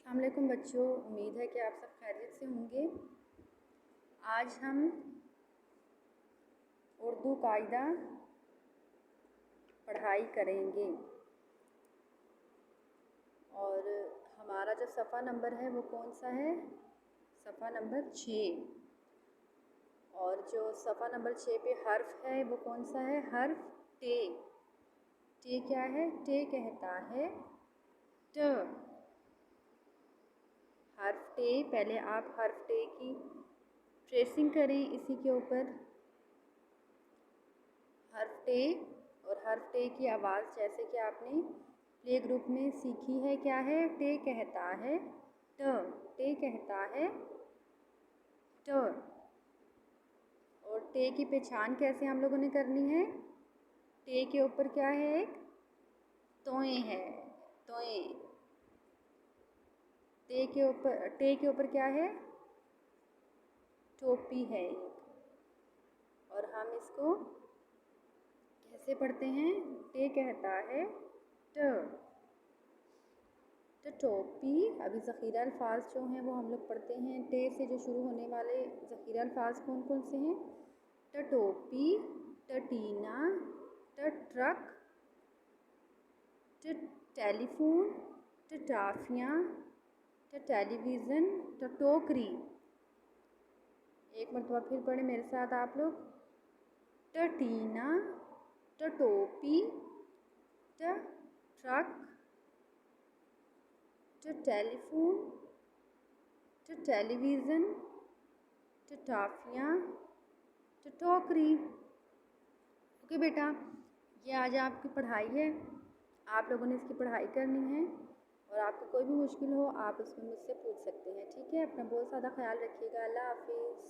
अस्सलाम वालेकुम बच्चों, उम्मीद है कि आप सब खैरियत से होंगे। आज हम उर्दू कायदा पढ़ाई करेंगे और हमारा जो सफ़ा नंबर है वो कौन सा है? सफ़ा नंबर 6। और जो सफ़ा नंबर 6 पे हर्फ है वो कौन सा है? हर्फ टे। टे क्या है? टे कहता है ट। हर्फ टे, पहले आप हर्फ टे की ट्रेसिंग करें इसी के ऊपर। हर्फ टे और हर्फ टे की आवाज़ जैसे कि आपने प्ले ग्रुप में सीखी है, क्या है? टे कहता है ट। टे कहता है ट। और टे की पहचान कैसे हम लोगों ने करनी है? टे के ऊपर क्या है? एक तोए है, तोए। टे के ऊपर क्या है? टोपी है एक। और हम इसको कैसे पढ़ते हैं? टे कहता है ट। तो टोपी। अभी ज़ख़ीरा अल्फाज जो हैं वो हम लोग पढ़ते हैं। टे से जो शुरू होने वाले ज़ख़ीरा अल्फाज कौन कौन से हैं? ट टोपी, ट टीना, ट ट्रक, ट टेलीफोन, ट टाफियाँ, ट टेलीविज़न, ट टोकरी। एक मरतबा फिर पढ़े मेरे साथ आप लोग। ट टीना, ट टोपी, ट ट्रक, ट टेलीफोन, ट टेलीविज़न, ट टाफियाँ, ट टोकरी। ओके बेटा, ये आज आपकी पढ़ाई है। आप लोगों ने इसकी पढ़ाई करनी है और आपको कोई भी मुश्किल हो आप उसमें मुझसे पूछ सकते हैं। ठीक है, अपना बहुत ज़्यादा ख्याल रखिएगा। अल्लाह हाफिज़।